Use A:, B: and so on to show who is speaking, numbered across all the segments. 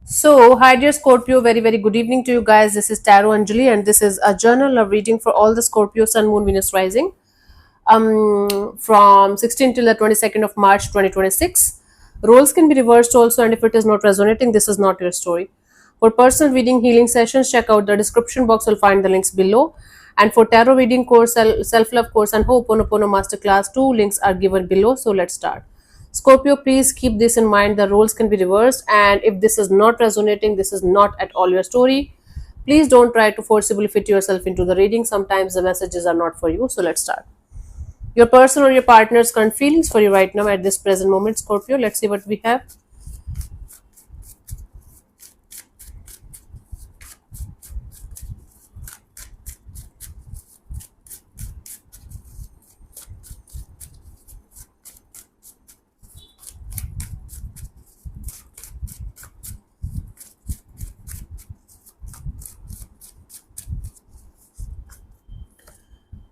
A: Hi dear Scorpio, very good evening to you guys. This is Tarot Anjali, and this is a journal of reading for all the Scorpio Sun, Moon, Venus rising. From 16 till the 22nd of March 2026. Roles can be reversed also, and if it is not resonating, this is not your story. For personal reading healing sessions, check out the description box. You'll find the links below. And for tarot reading course, self love course, and Ho'oponopono masterclass, two links are given below. So let's start. Scorpio, please keep this in mind. The roles can be reversed, and if this is not resonating, this is not at all your story. Please don't try to forcibly fit yourself into the reading. Sometimes the messages are not for you. So let's start. Your person or your partner's current feelings for you right now at this present moment, Scorpio. Let's see what we have.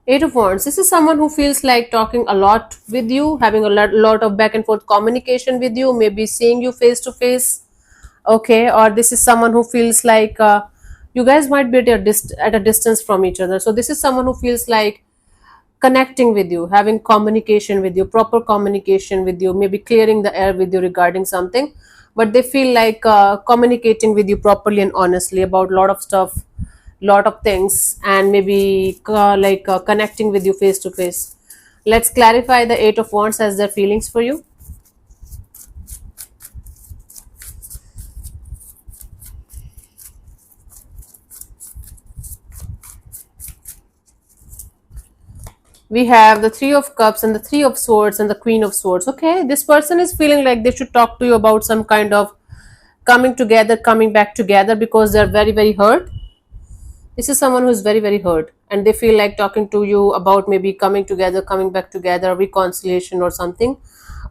A: Eight of Wands. This is someone who feels like talking a lot with you, having a lot of back and forth communication with you, maybe seeing you face to face. Okay, or this is someone who feels like you guys might be at a distance from each other. So this is someone who feels like connecting with you, having communication with you, proper communication with you, maybe clearing the air with you regarding something, but they feel like communicating with you properly and honestly about a lot of stuff, lot of things, and maybe connecting with you face to face. Let's clarify the Eight of Wands as their feelings for you. We have the Three of Cups and the Three of Swords and the Queen of Swords. Okay, this person is feeling like they should talk to you about some kind of coming together, coming back together, because they're very hurt. This is someone who is very hurt, and they feel like talking to you about maybe coming together, coming back together, reconciliation or something,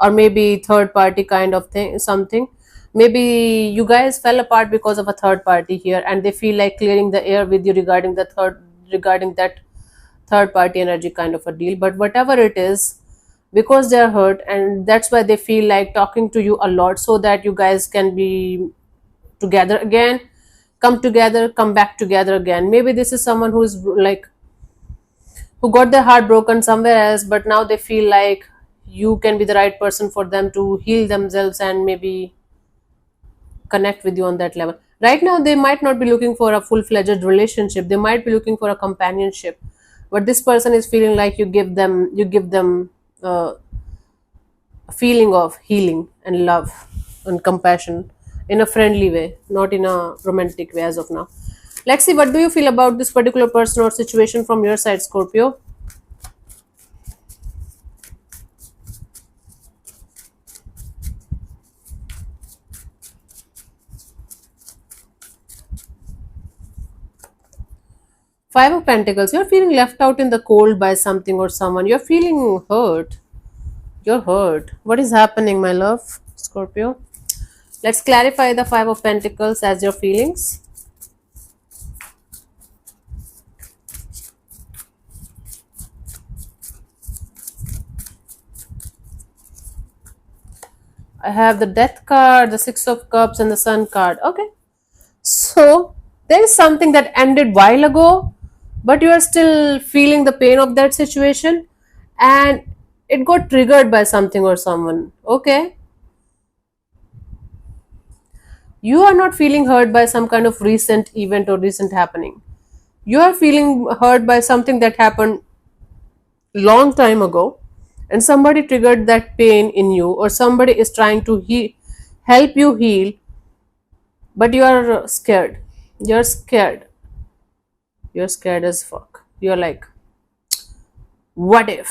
A: or maybe third party kind of thing, something. Maybe you guys fell apart because of a third party here, and they feel like clearing the air with you regarding that third party energy kind of a deal. But whatever it is, because they're hurt, and that's why they feel like talking to you a lot, so that you guys can be together again, come together, come back together again. Maybe this is someone who is like, who got their heart broken somewhere else, but now they feel like you can be the right person for them to heal themselves and maybe connect with you on that level. Right now they might not be looking for a full-fledged relationship, they might be looking for a companionship, but this person is feeling like you give them uh, a feeling of healing and love and compassion in a friendly way, not in a romantic way as of now. Let's see, what do you feel about this particular person or situation from your side, Scorpio? Five of Pentacles. You're feeling left out in the cold by something or someone. You're feeling hurt. You're hurt. What is happening, my love, Scorpio? Let's clarify the Five of Pentacles as your feelings. I have the Death card, the Six of Cups, and the Sun card. Okay. So, there is something that ended while ago, but you are still feeling the pain of that situation, and it got triggered by something or someone. Okay. You are not feeling hurt by some kind of recent event or recent happening. You are feeling hurt by something that happened long time ago, and somebody triggered that pain in you, or somebody is trying to help you heal, but you are scared. You're scared. You're scared as fuck. You're like, what if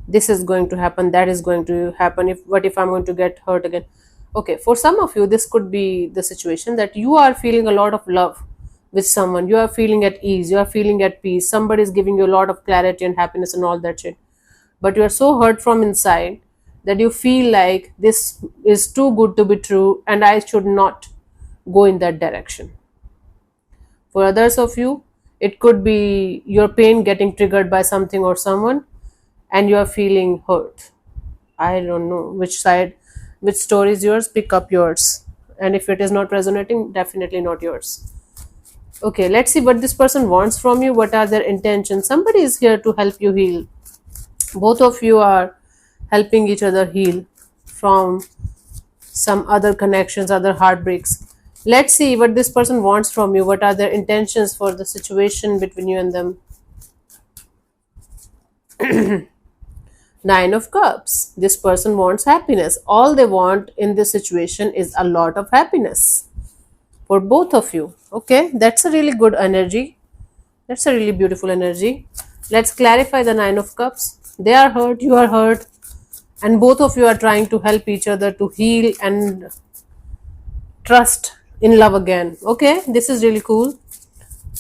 A: this is going to happen, that is going to happen, if what if I'm going to get hurt again? Okay, for some of you this could be the situation that you are feeling a lot of love with someone, you are feeling at ease, you are feeling at peace, somebody is giving you a lot of clarity and happiness and all that shit, but you are so hurt from inside that you feel like this is too good to be true and I should not go in that direction. For others of you, it could be your pain getting triggered by something or someone, and you are feeling hurt. I don't know which side Which story is yours? Pick up yours. And if it is not resonating, definitely not yours. Okay, let's see what this person wants from you. What are their intentions? Somebody is here to help you heal. Both of you are helping each other heal from some other connections, other heartbreaks. Let's see what this person wants from you. What are their intentions for the situation between you and them? Nine of Cups. This person wants happiness. All they want in this situation is a lot of happiness for both of you. Okay, that's a really good energy. That's a really beautiful energy. Let's clarify the Nine of Cups. They are hurt, you are hurt, and both of you are trying to help each other to heal and trust in love again. Okay, this is really cool.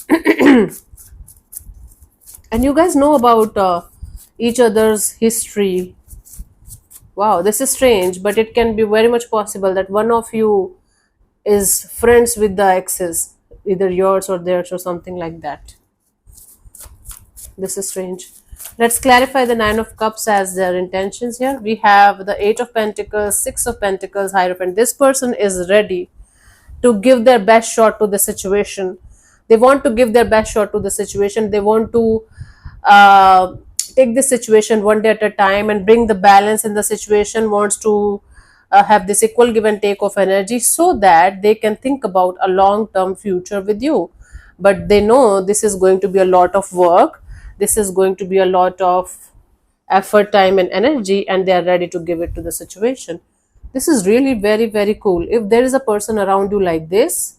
A: And you guys know about each other's history. Wow, this is strange, but it can be very much possible that one of you is friends with the exes, either yours or theirs or something like that. This is strange. Let's clarify the Nine of Cups as their intentions here. We have the Eight of Pentacles, Six of Pentacles, Hierophant. This person is ready to give their best shot to the situation. They want to give their best shot to the situation. They want to take this situation one day at a time and bring the balance in the situation. Wants to have this equal give and take of energy so that they can think about a long-term future with you. But they know this is going to be a lot of work. This is going to be a lot of effort, time, and energy, and they are ready to give it to the situation. This is really very, very cool. If there is a person around you like this,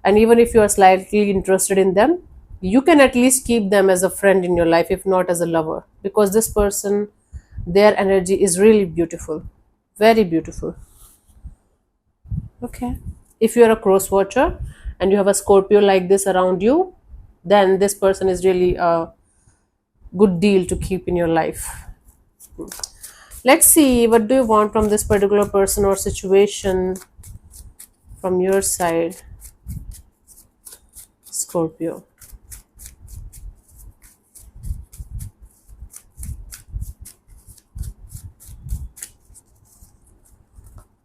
A: and even if you are slightly interested in them, you can at least keep them as a friend in your life, if not as a lover, because this person, their energy is really beautiful, very beautiful. Okay, if you are a cross watcher and you have a Scorpio like this around you, then this person is really a good deal to keep in your life. Let's see, what do you want from this particular person or situation from your side, Scorpio?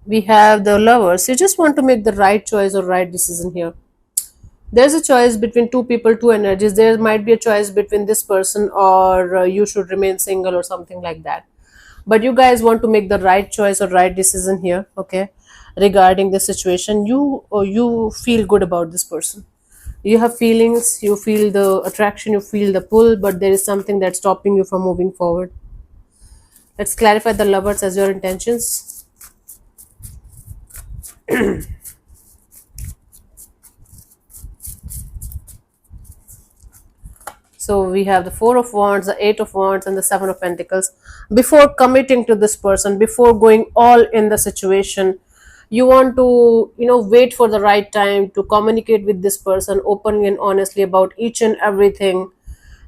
A: We have the Lovers. You just want to make the right choice or right decision here. There's a choice between two people, two energies. There might be a choice between this person or you should remain single or something like that. But you guys want to make the right choice or right decision here, okay? Regarding the situation, you feel good about this person. You have feelings, you feel the attraction, you feel the pull, but there is something that's stopping you from moving forward. Let's clarify the Lovers as your intentions. So we have the Four of Wands, the Eight of Wands, and the Seven of Pentacles. Before committing to this person, before going all in the situation, you want to, wait for the right time to communicate with this person openly and honestly about each and everything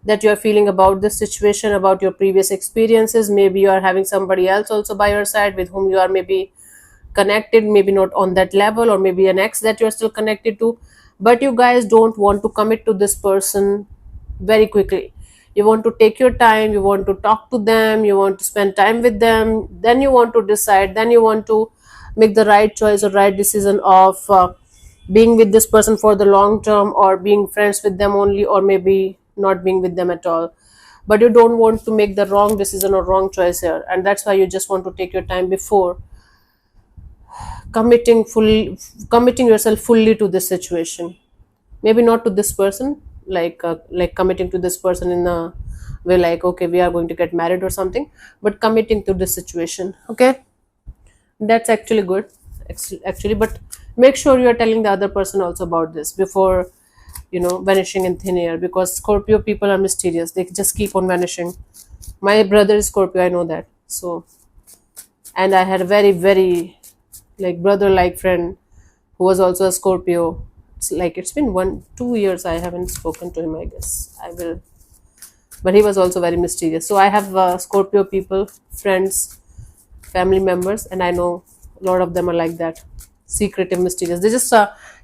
A: that you are feeling about this situation, about your previous experiences. Maybe you are having somebody else also by your side with whom you are maybe connected, maybe not on that level, or maybe an ex that you're still connected to, but you guys don't want to commit to this person very quickly. You want to take your time, you want to talk to them, you want to spend time with them, then you want to decide, then you want to make the right choice or right decision of being with this person for the long term, or being friends with them only, or maybe not being with them at all. But you don't want to make the wrong decision or wrong choice here, and that's why you just want to take your time before committing yourself fully to this situation. Maybe not to this person, like committing to this person in a way like, okay, we are going to get married or something, but committing to this situation. Okay, that's actually good, actually. But make sure you are telling the other person also about this before vanishing in thin air, because Scorpio people are mysterious. They just keep on vanishing. My brother is Scorpio, I know that. So, and I had a very, very brother like friend who was also a Scorpio. It's been 1-2 years I haven't spoken to him. I guess I will, but he was also very mysterious. So I have Scorpio people, friends, family members, and I know a lot of them are like that, secretive, mysterious. They just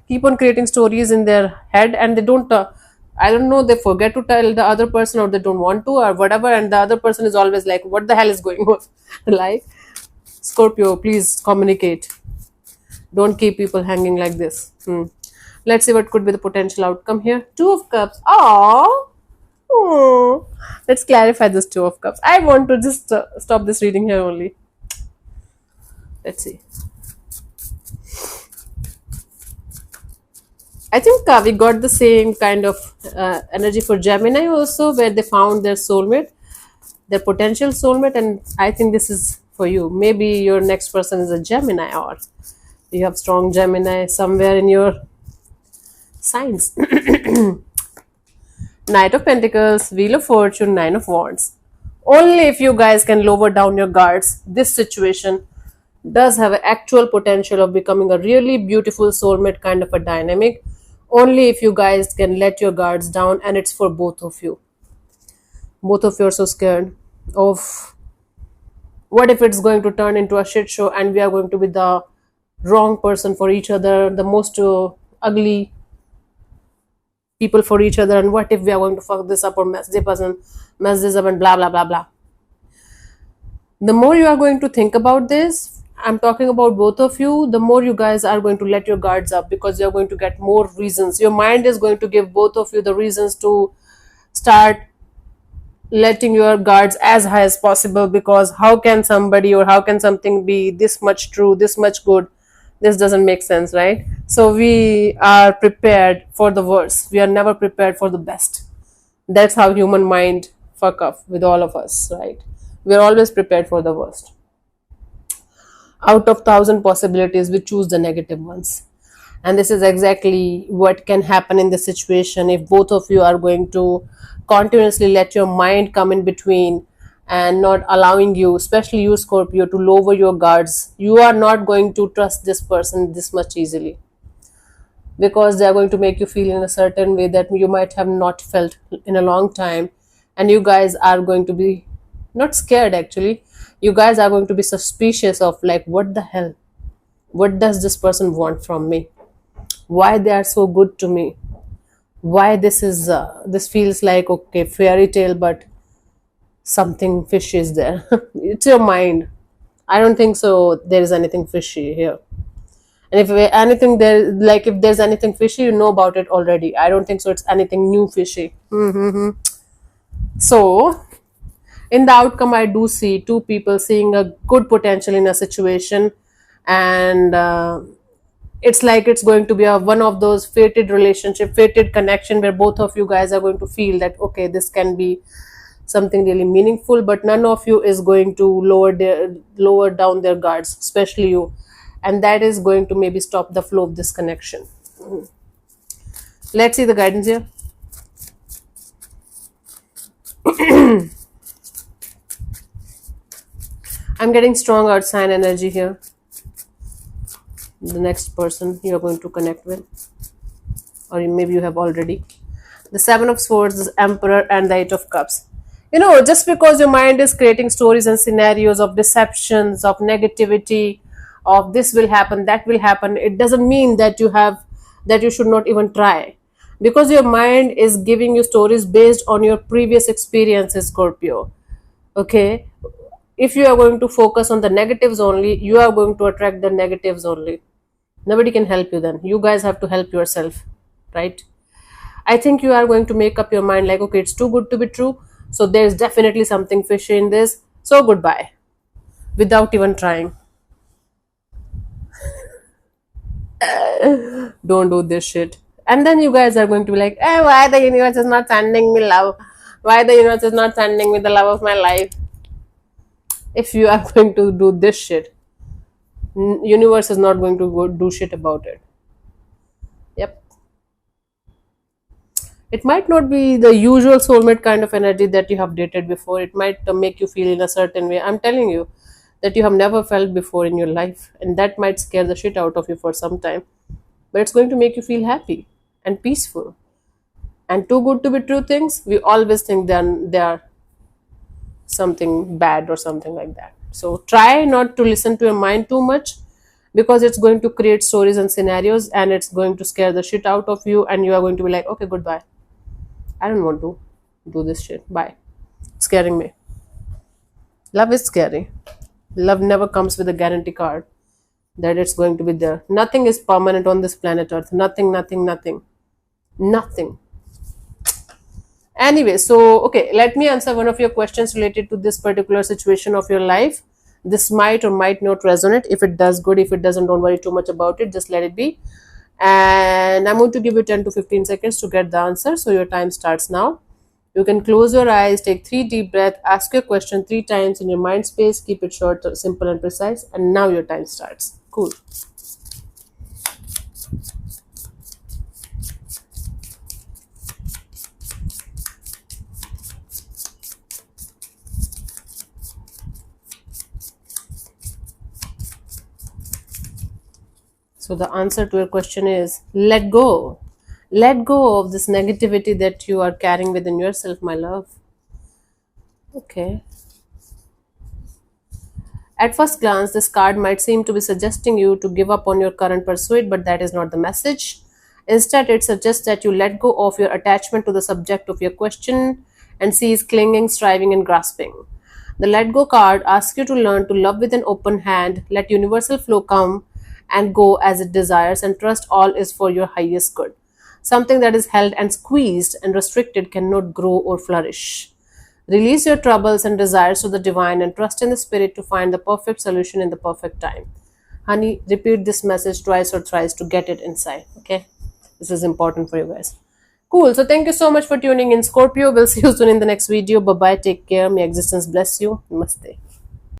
A: keep on creating stories in their head, and they don't. I don't know. They forget to tell the other person, or they don't want to, or whatever. And the other person is always like, "What the hell is going on?" like. Scorpio, please communicate. Don't keep people hanging like this. Let's see what could be the potential outcome here. Two of Cups. Oh, let's clarify this Two of Cups. I want to just stop this reading here only. Let's see. I think we got the same kind of energy for Gemini also, where they found their soulmate, their potential soulmate, and I think this is for you. Maybe your next person is a Gemini, or you have strong Gemini somewhere in your signs. Knight of Pentacles, Wheel of Fortune, Nine of Wands. Only if you guys can lower down your guards, this situation does have an actual potential of becoming a really beautiful soulmate kind of a dynamic. Only if you guys can let your guards down, and it's for both of you. Both of you are so scared of what if it's going to turn into a shit show and we are going to be the wrong person for each other, the most ugly people for each other, and what if we are going to fuck this up or mess this up and blah blah blah blah. The more you are going to think about this, I'm talking about both of you, the more you guys are going to let your guards up, because you're going to get more reasons. Your mind is going to give both of you the reasons to start letting your guards as high as possible, because how can somebody or how can something be this much true, this much good? This doesn't make sense, right? So we are prepared for the worst. We are never prepared for the best. That's how human mind fuck up with all of us, right? We are always prepared for the worst. Out of 1,000 possibilities, we choose the negative ones. And this is exactly what can happen in this situation if both of you are going to continuously let your mind come in between and not allowing you, especially you Scorpio, to lower your guards. You are not going to trust this person this much easily, because they are going to make you feel in a certain way that you might have not felt in a long time, and you guys are going to be not scared. Actually, you guys are going to be suspicious of, like, what the hell, what does this person want from me, why they are so good to me, why this feels like okay fairy tale, but something fishy is there. It's your mind. I don't think so there is anything fishy here. And if anything there, like if there's anything fishy, you know about it already. I don't think so it's anything new fishy. So in the outcome, I do see two people seeing a good potential in a situation, and it's like it's going to be one of those fated relationship, fated connection, where both of you guys are going to feel that okay, this can be something really meaningful, but none of you is going to lower down their guards, especially you, and that is going to maybe stop the flow of this connection. Let's see the guidance here. I'm getting strong earth sign energy here. The next person you're going to connect with, or maybe you have already. The Seven of Swords, the Emperor, and the Eight of Cups. Just because your mind is creating stories and scenarios of deceptions, of negativity, of this will happen, that will happen, it doesn't mean that you should not even try, because your mind is giving you stories based on your previous experiences, Scorpio. Okay, if you are going to focus on the negatives only, you are going to attract the negatives only. Nobody can help you then. You guys have to help yourself, right? I think you are going to make up your mind like, okay, it's too good to be true, so there's definitely something fishy in this, so goodbye, without even trying. Don't do this shit. And then you guys are going to be like, why the universe is not sending me love? Why the universe is not sending me the love of my life? If you are going to do this shit, universe is not going to go do shit about it. Yep. It might not be the usual soulmate kind of energy that you have dated before. It might make you feel in a certain way. I'm telling you that you have never felt before in your life, and that might scare the shit out of you for some time. But it's going to make you feel happy and peaceful. And too good to be true things, we always think then they are something bad or something like that. So try not to listen to your mind too much, because it's going to create stories and scenarios, and it's going to scare the shit out of you, and you are going to be like, okay, goodbye. I don't want to do this shit. Bye. It's scaring me. Love is scary. Love never comes with a guarantee card that it's going to be there. Nothing is permanent on this planet Earth. Nothing, nothing, nothing. Nothing. Anyway, so okay, let me answer one of your questions related to this particular situation of your life. This might or might not resonate. If it does, good. If it doesn't, don't worry too much about it. Just let it be. And I'm going to give you 10 to 15 seconds to get the answer. So your time starts now. You can close your eyes, take 3 deep breaths, ask your question 3 times in your mind space, keep it short, simple, and precise. And now your time starts. Cool. So the answer to your question is let go. Let go of this negativity that you are carrying within yourself, my love. Okay. At first glance, this card might seem to be suggesting you to give up on your current pursuit, but that is not the message. Instead, it suggests that you let go of your attachment to the subject of your question and cease clinging, striving, and grasping. The let go card asks you to learn to love with an open hand, let universal flow come and go as it desires, and trust all is for your highest good. Something that is held and squeezed and restricted cannot grow or flourish. Release your troubles and desires to the divine and trust in the spirit to find the perfect solution in the perfect time. Honey, repeat this message twice or thrice to get it inside. Okay? This is important for you guys. Cool. So thank you so much for tuning in, Scorpio. We'll see you soon in the next video. Bye bye. Take care. May existence bless you. Namaste.